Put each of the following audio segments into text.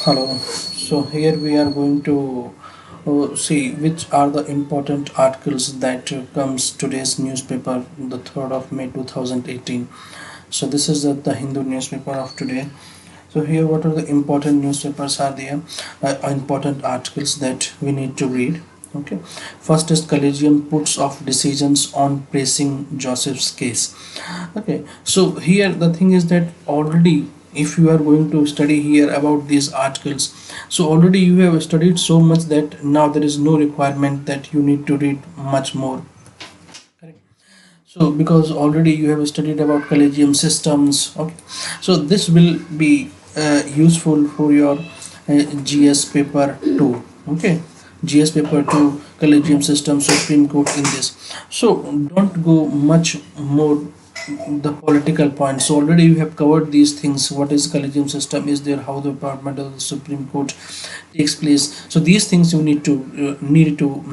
Hello. So here we are going to see which are the important articles that comes today's newspaper, the 3rd of May 2018. So this is the Hindu newspaper of today. So here what are the important newspapers are there, important articles that we need to read. Okay. First is Collegium puts off decisions on pressing Joseph's case. Okay, so here the thing is that already if you are going to study here about these articles, so already you have studied so much that now there is no requirement that you need to read much more. Correct. So because already you have studied about collegium systems. Okay, so this will be useful for your gs paper 2. Okay, gs paper 2 collegium system supreme court in this. So don't go much more the political points. So already you have covered these things. What is collegium system is there, how the appointment of the supreme court takes place. So these things you need to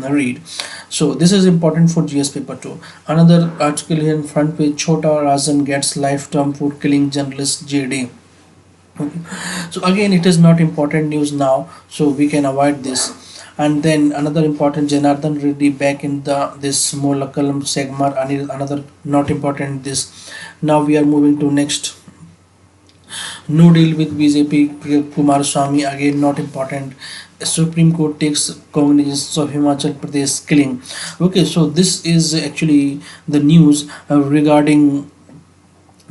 read. So this is important for gs paper 2. Another article here in front page, Chota Razan gets life term for killing journalist jd. Okay. So again it is not important news now, so we can avoid this. And then another important, Janardhan Reddy back in the this Molakalam Segmar, another not important this. Now we are moving to next. No deal with BJP, Kumar Swami, again not important. Supreme Court takes cognizance of Himachal Pradesh killing. Okay, so this is actually the news regarding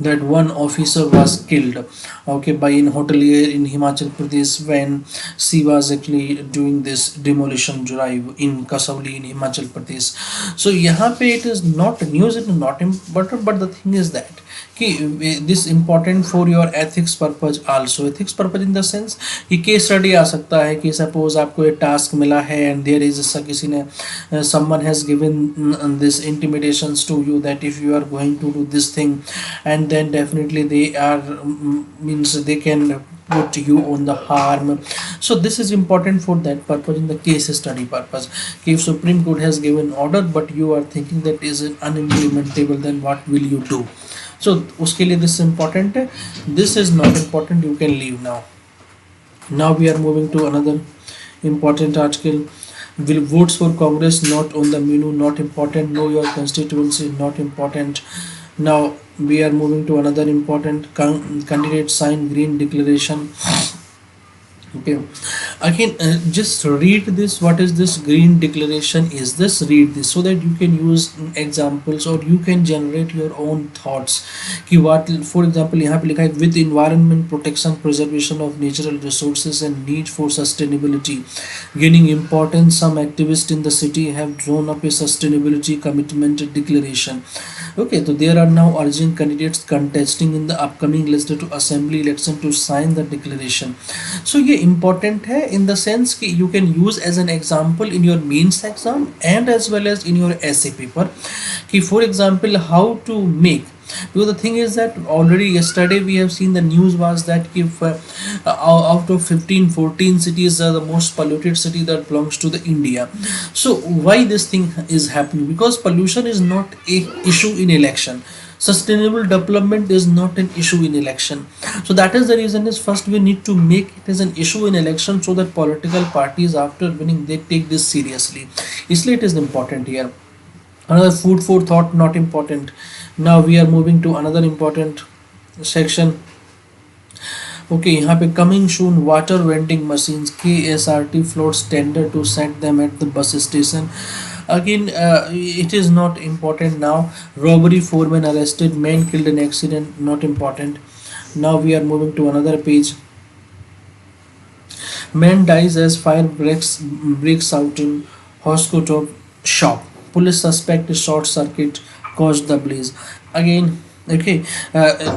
that one officer was killed, okay, by an hotelier in Himachal Pradesh when she was actually doing this demolition drive in Kasauli in Himachal Pradesh. So यहाँ पे it is not news, it is not important, but the thing is that कि this important for your ethics purpose also. Ethics purpose in the sense कि case study आ सकता है कि suppose आपको एक task मिला है and there is किसी ने someone has given this intimidations to you that if you are going to do this thing, and then definitely they are means they can put you on the harm. So this is important for that purpose in the case study purpose. If Supreme Court has given order but you are thinking that is unimplementable, then what will you do? So उसके लिए this is important है, this is not important, you can leave now. Now we are moving to another important article. Will votes for Congress not on the menu, not important. Know your constituency, not important. Now we are moving to another important, candidate sign green declaration. Okay, again just read this. What is this green declaration is this? Read this so that you can use examples or you can generate your own thoughts कि what, for example यहाँ पे लिखा है with environment protection, preservation of natural resources and need for sustainability gaining importance, some activists in the city have drawn up a sustainability commitment declaration. Okay, so there are now urging candidates contesting in the upcoming legislative assembly election to sign the declaration. So ये important है in the sense कि you can use as an example in your mains exam and as well as in your essay paper कि for example how to make, because the thing is that already yesterday we have seen the news was that if out of 15-14 cities are the most polluted city that belongs to the India. So why this thing is happening? Because pollution is not a issue in election, sustainable development is not an issue in election. So that is the reason is first we need to make it as an issue in election so that political parties after winning they take this seriously. Isliye it is important here. Another food for thought, not important. Now we are moving to another important section. Okay, यहाँ पे coming soon water vending machines, KSRT floats tender to set them at the bus station. Again it is not important now. Robbery, 4 men arrested, man killed in accident, not important. Now we are moving to another page. Man dies as fire breaks out in Hoscoto shop. Police suspect short circuit caused the blaze. Again okay,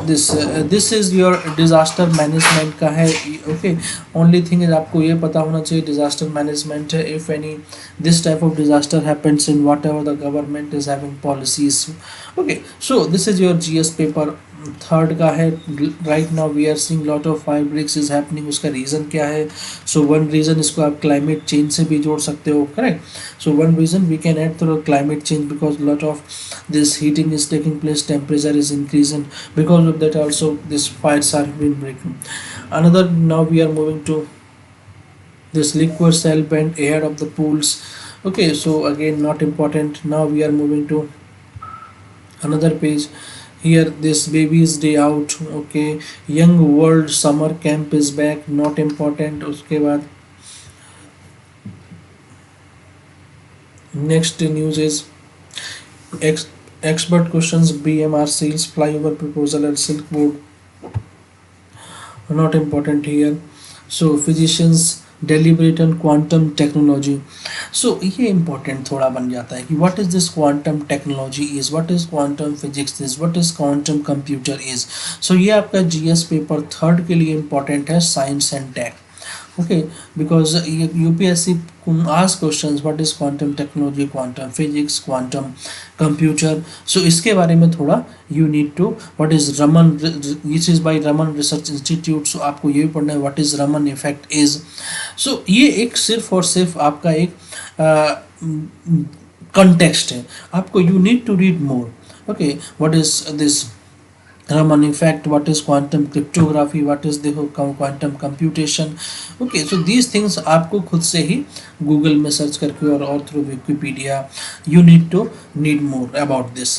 this is your disaster management का है. Okay, only thing is आपको ये पता होना चाहिए disaster management है. If any this type of disaster happens in whatever the government is having policies. Okay, so this is your GS paper third का है. Right now we are seeing lot of fire breaks is happening. उसका reason क्या है? सो one reason इसको आप climate change से भी जोड़ सकते हो. Correct. So one reason we can add through climate change because lot of this heating is taking place, temperature is increasing, because of that also this fires are been breaking. Another, now we are moving to this liquid cell bent ahead of the pools. Okay, so again not important. Now we are moving to another page. Here this baby's day out. Okay, young world summer camp is back, not important. उसके बाद next news is ex- expert questions, BMR seals, flyover proposal and silk board, not important here. So physicians deliberate on quantum technology. So ये important थोड़ा बन जाता है कि what is this quantum technology is, what is quantum physics is, what is quantum computer is. So ये आपका GS paper third के लिए important है, science and tech. Okay, because UPSC ask questions what is quantum technology, quantum physics, quantum computer. So इसके बारे में थोड़ा you need to what is Raman, which is by Raman Research Institute. So आपको ये भी पढ़ना है what is Raman effect is. So ये एक सिर्फ और सिर्फ आपका एक context है, आपको you need to read more. Okay, what is this Raman effect, what is quantum cryptography, what is the quantum computation. Okay, so these things आपको खुद से ही गूगल में सर्च करके और through Wikipedia you need to need more about this.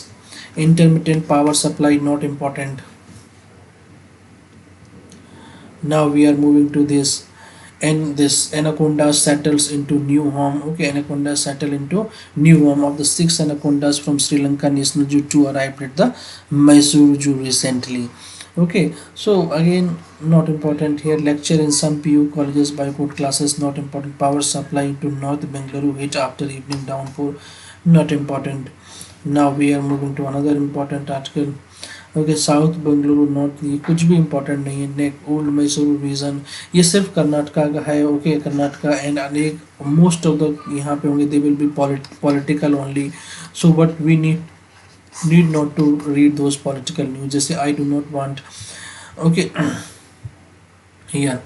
Intermittent power supply, not important. Now we are moving to this, and this anaconda settles into new home. Okay, anaconda settle into new home of the 6 anacondas from Sri Lanka National Zoo to arrived at the Mysore Zoo recently. Okay, so again not important here. Lecture in some PU colleges by board classes, not important. Power supply to North Bengaluru hit after evening downpour, not important. Now we are moving to another important article. Okay, south Bengaluru north, ये कुछ भी important नहीं है. नेक old Mysore reason, ये सिर्फ कर्नाटका का है. Okay, Karnataka and अनेक मोस्ट ऑफ द यहाँ पे होंगे, they will be political only. So but we need not to read those political news. जैसे I do not want, okay here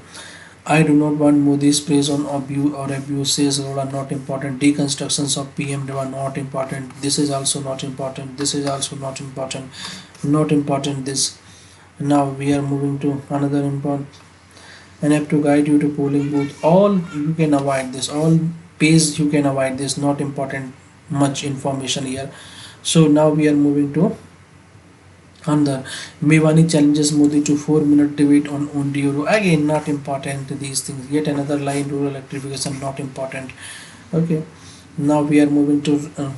I do not want Modi's praise on abuse or abuses are not important. Deconstructions of PM are not important. This is also not important. This is also not important. Not important this. Now we are moving to another important. And I have to guide you to polling booth. All you can avoid this. All page you can avoid this. Not important. Much information here. So now we are moving to under Mewani challenges Modi to 4-minute debate on Euro. Again, not important these things. Yet another line, rural electrification, not important. Okay. Now we are moving to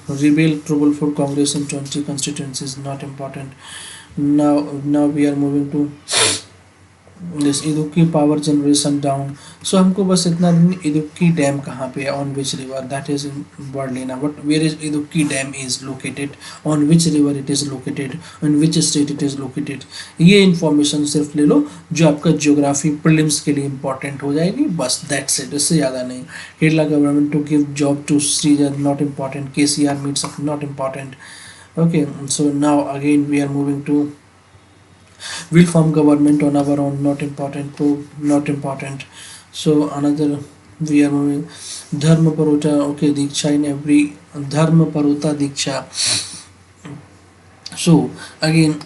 reveal trouble for Congress in 20 constituencies, not important. Now we are moving to this Idukki power generation down. So हमको बस इतना Idukki dam कहाँ पे है, on which river, that is in Bardlina. But where is Idukki dam is located, on which river it is located, on which state it is located. ये information सिर्फ ले लो जो आपका geography prelims के लिए important हो जाएगी, बस that's it, इससे ज़्यादा नहीं. Kerala government to give job to Sridhar, not important. KCR meets up, not important. Okay, so now again we are moving to will form government on our own, not important. Not important. So another we are moving dharma parota. Okay, diksha in every dharma parota diksha. So again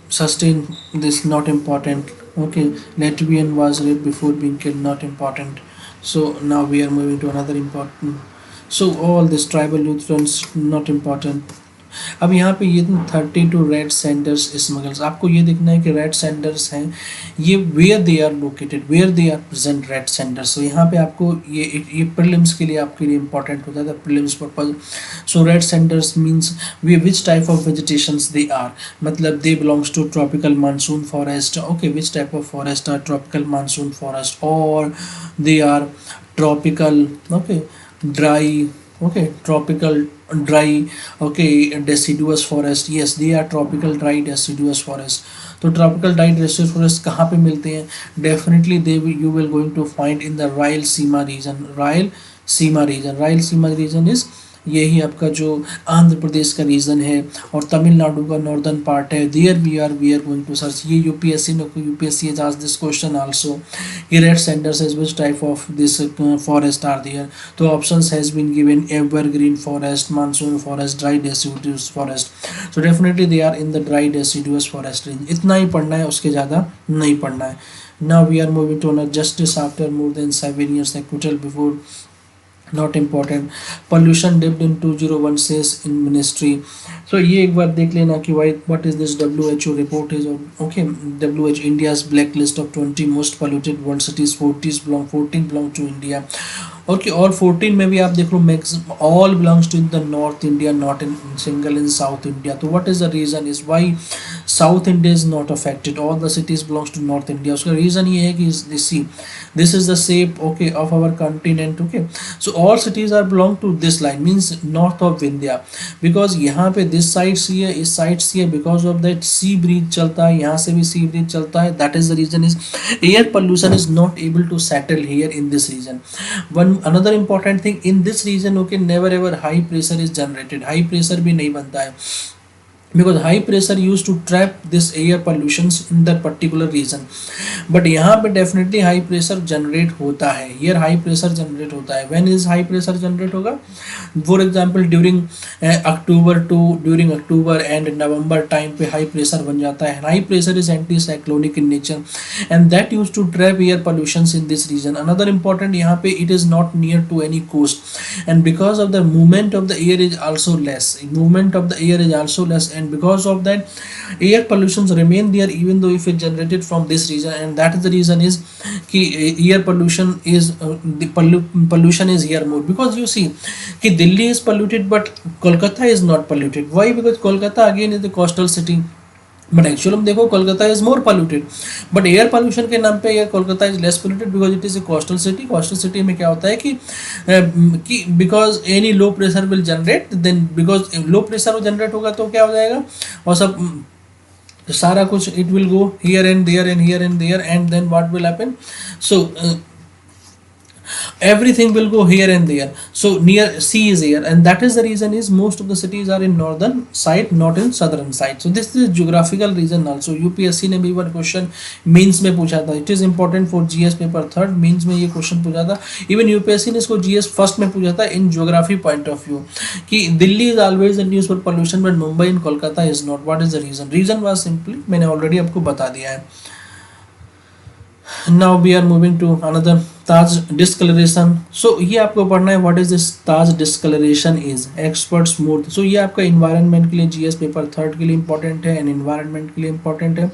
sustain this, not important. Okay, Latvian was raped before being killed, not important. So now we are moving to another important. So all this tribal Lutherans, not important. अब यहाँ पे ये 32 red centres स्मगल्स, आपको ये देखना है कि red centres हैं ये where they are located, where they are present red centres. तो यहाँ पे आपको ये प्रीलिम्स के लिए आपके लिए इंपॉर्टेंट होता है prelims purpose. So red sanders means वे which type of vegetations they are, मतलब they belongs to tropical monsoon forest. Okay, which type of forest are tropical monsoon forest, और they are tropical okay dry, okay tropical dry, okay deciduous forest. Yes, they are tropical dry deciduous forest. तो tropical dry deciduous forest कहाँ पे मिलते हैं? Definitely they will, you will going to find in the Rayalaseema region. Rayalaseema region is यही आपका जो आंध्र प्रदेश का reason है और तमिलनाडु का नॉर्दर्न पार्ट है. There we are going to search. ये UPSC has asked this question also. ये red sanders as which type of this forest are there. तो options has been given evergreen forest, monsoon forest, dry deciduous forest. So definitely they are in the dry deciduous forest range. इतना ही पढ़ना है, उसके ज़्यादा नहीं पढ़ना है. Now we are moving to another justice after more than 7 years, acquittal before, not important. Pollution dipped in 2001 says in ministry. So ये एक बार देख लेना कि what is this WHO report is. Okay, WHO India's blacklist of 20 most polluted world cities. 14 belong to India. Okay, all 14 में भी आप देख लो maximum all belongs to the North India, not in single in South India. So what is the reason is why South India is not affected, all the cities belongs to North India. उसका reason ये है कि see this is the shape, okay, of our continent. Okay, so all cities are belong to this line, means north of India, because यहाँ पे this side sea है, इस side sea है, because of that sea breeze चलता है, यहाँ से भी sea breeze चलता है. That is the reason is air pollution is not able to settle here in this region. One another important thing in this region, okay, never ever high pressure is generated. High pressure भी नहीं बनता है, because high pressure used to trap this air pollutions in that particular region. But यहाँ पे definitely high pressure generate होता है, here high pressure generate होता है. When is high pressure generate होगा? For example during October and November time पे high pressure बन जाता है. High pressure is anticyclonic in nature and that used to trap air pollutions in this region. Another important, यहाँ पे it is not near to any coast, and because of the movement of the air is also less. Movement of the air is also less, and because of that air pollutions remain there even though if it generated from this region. And that is the reason is कि air pollution is the pollution is here more, because you see कि Delhi is polluted but Kolkata is not polluted. Why? Because Kolkata again is the coastal city, but actual में देखो Kolkata is more polluted, but air pollution के नाम पे ये Kolkata is less polluted because it is a coastal city. Coastal city में क्या होता है कि because any low pressure will generate, then because low pressure generate होगा तो क्या हो जाएगा, और सब सारा कुछ it will go here and there and here and there, and then what will happen, so everything will go here and there. So near sea is here, and that is the reason is most of the cities are in northern side, not in southern side. So this is geographical reason also. UPSC ने भी one question means में पूछा था. It is important for GS paper third. means में ये question पूछा था. Even UPSC ने इसको GS first में पूछा था in geography point of view कि Delhi is always the news for pollution but Mumbai and Kolkata is not. What is the reason? Reason was simply मैंने already आपको बता दिया है. Now we are moving to another Taj discoloration. So ये आपको पढ़ना है what is this Taj discoloration is expert smooth. So ये आपका इन्वायरमेंट के लिए जीएस पेपर थर्ड के लिए इंपॉर्टेंट है एंड इन्वायरमेंट के लिए इंपॉर्टेंट है.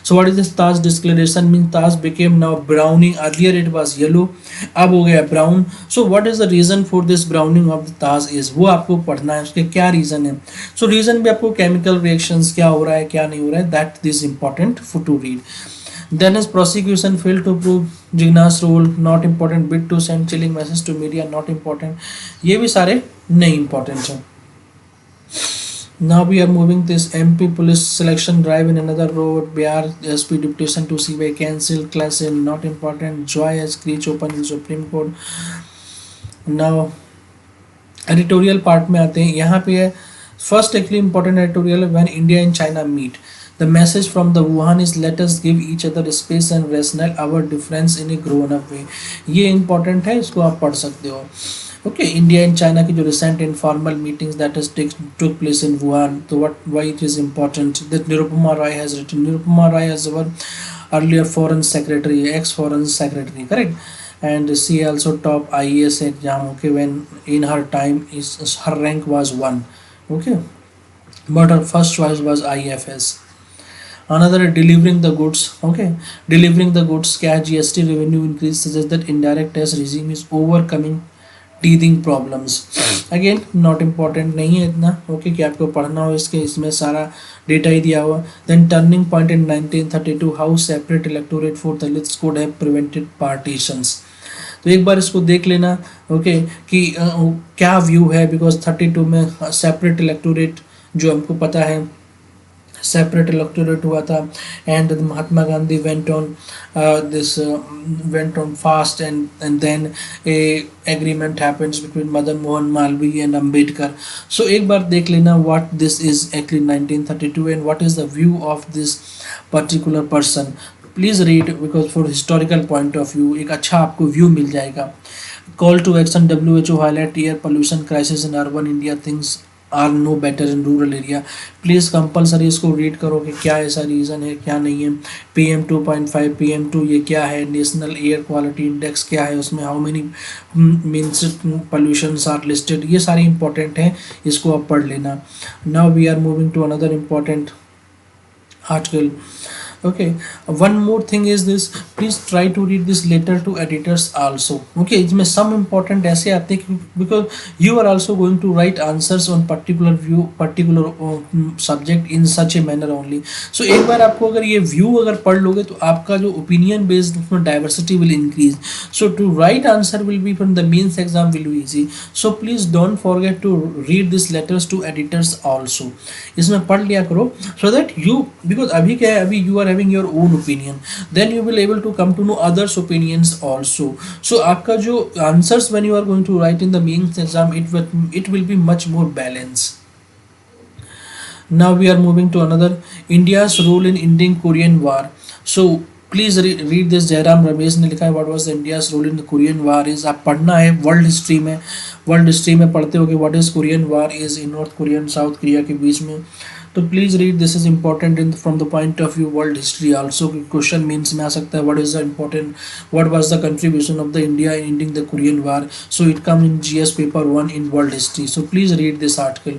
So what is this Taj discolouration mean Taj became now browning, earlier it was yellow, अब हो गया brown. So what is the reason for this browning of the Taj is, वो आपको पढ़ना है, उसके क्या रीजन है. सो रीजन भी आपको केमिकल रिएक्शंस क्या हो रहा है क्या नहीं हो रहा है, that is important for to read. Then his prosecution failed to prove Jigna's role, not important. Bid to send chilling message to media, not important. ये भी सारे नहीं important हैं. Now we are moving this MP police selection drive in another road. Bihar SP deputation to CBI cancelled, class in, not important. Joy has screech open in Supreme Court. Now editorial part में आते हैं. यहाँ पे है first actually important editorial when India and China meet. The message from the Wuhan is let us give each other space and rationale our difference in a grown up way. ये important है, इसको आप पढ़ सकते हो. Okay, India and China की जो recent informal meetings that has took place in Wuhan. So why it is important that Nirupama Roy has written. Nirupama Roy is our earlier foreign secretary, ex-foreign secretary, correct? And she also top IAS exam. Okay, when in her time her rank was 1. Okay, but her first choice was IFS. Another delivering the goods. Okay, delivering the goods क्या है, GST revenue increase suggests that indirect tax regime is overcoming teething problems. Again not important नहीं है इतना. Okay, कि आपको पढ़ना हो इसके, इसमें सारा डेटा ही दिया हुआ. Then turning point in 1932 how separate electorate for Dalits could have prevented partitions. तो एक बार इसको देख लेना. ओके कि क्या व्यू है, बिकॉज 32 में सेपरेट इलेक्टोरेट जो हमको पता है separate electorate हुआ था, and Mahatma Gandhi went on fast, and then a agreement happens between Madan Mohan Malviya and Ambedkar. So एक बार देख लेना what this is actually 1932 and what is the view of this particular person. Please read because for historical point of view एक अच्छा आपको view मिल जाएगा. Call to action WHO highlight air pollution crisis in urban India things are no better in rural area. Please compulsory इसको read करो कि क्या ऐसा reason है क्या नहीं है। PM2.5 PM2 ये क्या है, नेशनल एयर क्वालिटी इंडेक्स क्या है, उसमें how many means pollutions are listed, ये सारी इंपॉर्टेंट है, इसको आप पढ़ लेना। Now we are moving to another important article. Okay, one more thing is this, please try to read this letter to editors also. Okay, इसमें some important ऐसे आते हैं because you are also going to write answers on particular view particular subject in such a manner only. So एक बार आपको अगर ये view अगर पढ़ लोगे तो आपका जो opinion based उसमें diversity will increase. So to write answer will be from the mains exam will be easy. So please don't forget to read these letters to editors also. इसमें पढ़ लिया करो so that you, because अभी क्या है, अभी you are having your own opinion, then you will able to come to know others opinions also. So आपका जो answers when you are going to write in the mains exam, it will be much more balanced. Now we are moving to another, India's role in ending Korean War. So please read this. Jairam Ramesh ने लिखा है what was India's role in the Korean War is. आप पढ़ना है world history में, world history में पढ़ते हो कि what is Korean War is in North Korea and South Korea के बीच में। तो please read, this is important in from the point of view world history also. Question means में आ सकता है what is the important, what was the contribution of the India in ending the Korean War. So it come in GS paper 1 in world history. So please read this article.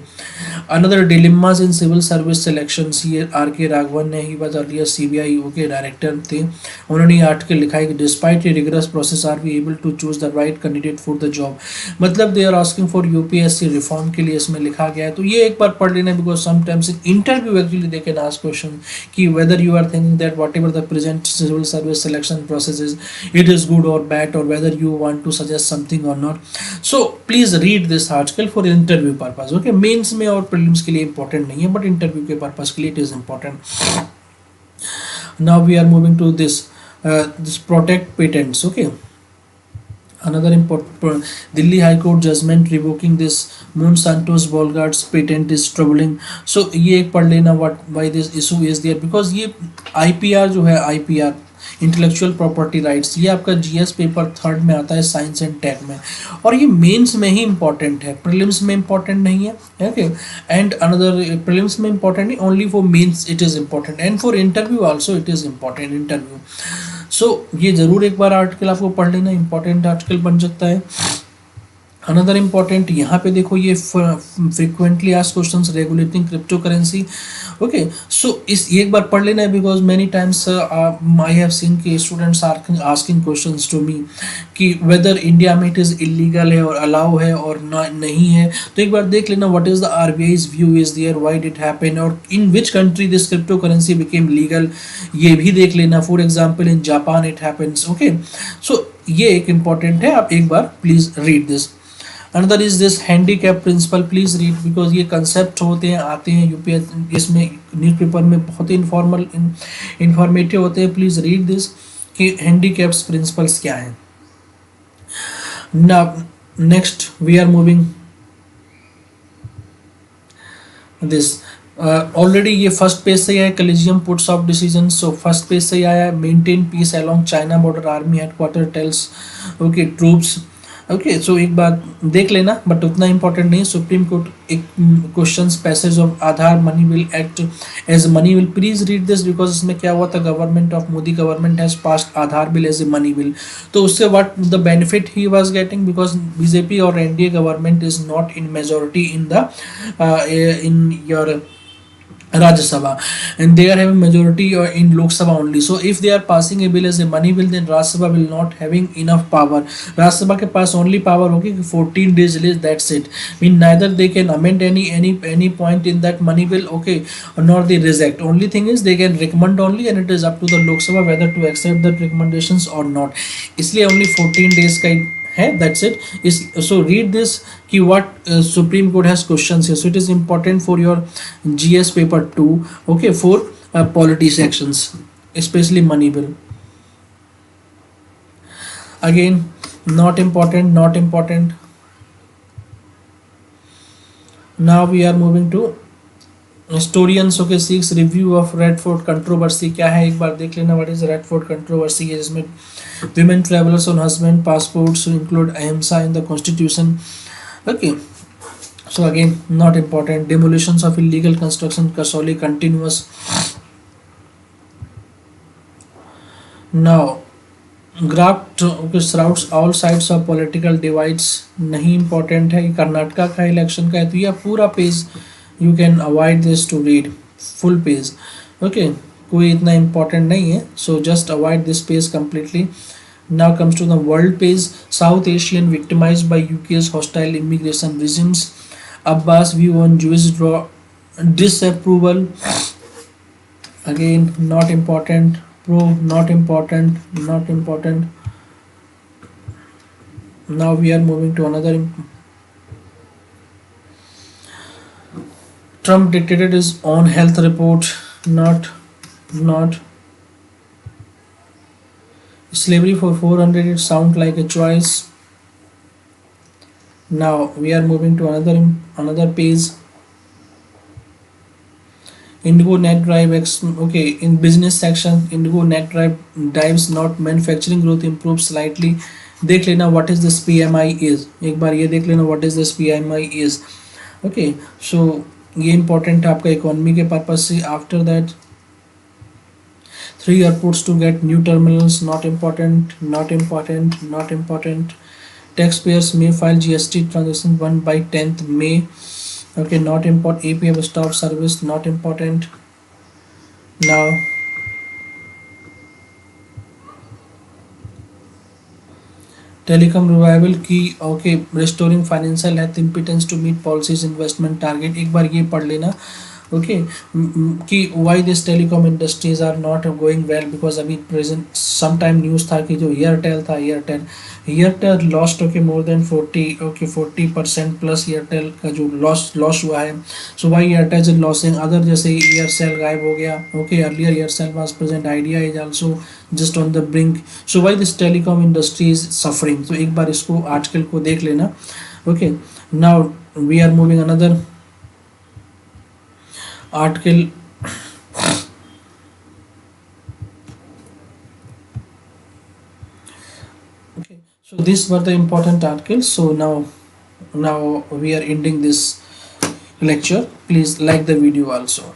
Another dilemmas in civil service selections, ये RK Raghavan ने, he was earlier CBI के director थे, उन्होंने ये article लिखा है कि despite a rigorous process are we able to choose the right candidate for the job. मतलब they are asking for UPSC reform के लिए इसमें लिखा गया है। तो ये एक बार पढ़ लेना because sometimes in interview actually they can ask question कि whether you are thinking that whatever the present civil service selection process is, it is good और बैड, और whether you want to suggest something और not. So please read this article for interview purpose. Okay, mains में और prelims के लिए important नहीं है, but interview के पर्पज के लिए it is important. Now we are moving to this protect patents. Okay, another important Delhi High Court judgment revoking this Monsanto's Bolgard's patent is troubling. So ये एक पढ़ लेना why this issue is there, because ये IPR जो है, IPR intellectual property rights, ये आपका GS paper 3 में आता है साइंस एंड टेक में, और ये मेंस में ही इंपॉर्टेंट है, प्रीलिम्स में इंपॉर्टेंट नहीं है। ओके, एंड अनदर प्रीलिम्स में इंपॉर्टेंट नहीं, only for mains it is important and for interview also it is important interview. So ये जरूर एक बार आर्टिकल आपको पढ़ लेना, इंपॉर्टेंट आर्टिकल बन सकता है। अनदर इम्पॉर्टेंट, यहाँ पे देखो ये frequently asked questions regulating cryptocurrency. Okay, so इस एक बार पढ़ लेना है because many times I have seen कि students are asking questions to me कि वेदर इंडिया में इट इज़ इलीगल है और अलाउ है और नहीं है। तो एक बार देख लेना what is the RBI's view is there, why did happen, और in which country this cryptocurrency became legal, ये भी देख लेना। For example in Japan it happens. Okay, so ये एक इम्पॉर्टेंट है, आप एक बार please read this. Another is this handicap principle, please read because ये कंसेप्ट होते हैं, आते हैं UPSC इसमें न्यूज़पेपर में, बहुत ही इंफॉर्मेटिव होते हैं। प्लीज रीड दिस कि हैंडीकैप्स प्रिंसिपल्स क्या हैं। Now next we are moving this, already ये फर्स्ट पेज से आया, collegium puts off decision. So first page से आया, maintain peace along China border, army headquarter tells okay troops. Okay, so एक बार देख लेना बट उतना इंपॉर्टेंट नहीं। सुप्रीम कोर्ट एक questions passage of Aadhaar money bill act as money bill, please read this because इसमें क्या हुआ था, government of Modi government has passed Aadhaar bill as a money bill. तो उससे what the benefit he was getting, because BJP और NDA government is not in majority in the in your Rajya Sabha, and they are having majority in Lok Sabha only. So if they are passing a bill as a money bill, then Rajya Sabha will not having enough power. Rajya Sabha के पास only power होगी 14 days release, that's it. Mean neither they can amend any point in that money bill, okay, nor they reject. Only thing is they can recommend only, and it is up to the Lok Sabha whether to accept that recommendations or not. इसलिए only 14 days का है, that's it. Is so read this कि what Supreme Court has questions here, so it is important for your GS paper 2, okay, for polity sections, especially money bill. Again, not important. Now we are moving to historians, okay, seeks review of red fort controversy. क्या है एक बार देख लेना, what is red fort controversy है, जिसमें women travelers on husband passports to include ahimsa in the constitution. Okay, So again, not important. Demolitions of illegal construction, Kasoli continuous. Now, graft shrouds all sides of political divides नहीं important है. कर्नाटका का election का है, तो यह पूरा page you can avoid this to read full page. Okay, कोई इतना important नहीं है, so just avoid this page completely. Now comes to the world page. South Asian victimized by UK's hostile immigration regimes. Abbas view on Jewish disapproval. Again, not important. Prove not important. Not important. Now we are moving to another. Trump dictated his own health report. Not. Slavery for 400. It sounds like a choice. Now we are moving to another page. Indigo net drive okay, in business section, Indigo net drive dives not manufacturing growth improves slightly. देख लेना what is this PMI is, एक बार ये देख लेना what is this PMI is. Okay, so ये important है आपका economy के पर्पज से. After that, 3 airports to get new terminals. Not important. Not important. Taxpayers may file GST transaction 1 by 10th May. Okay, not important. APM stop service. Not important. Now telecom revival key. Okay, restoring financial health impotence to meet policies investment target. एक बार ये पढ़ लेना. Okay, कि why this telecom industries are not going well, because अभी present some time news था कि जो Airtel था, Airtel lost okay more than 40% plus Airtel का जो लॉस हुआ है. So why Airtel is losing other, जैसे एयरसेल गायब हो गया. Okay, earlier Aircel was present, Idea is also just on the brink. So why this telecom industry is suffering. तो एक बार इसको आर्टिकल को देख लेना. Okay, now we are moving another article. Okay, so these were the important articles. So now we are ending this lecture. Please like the video also.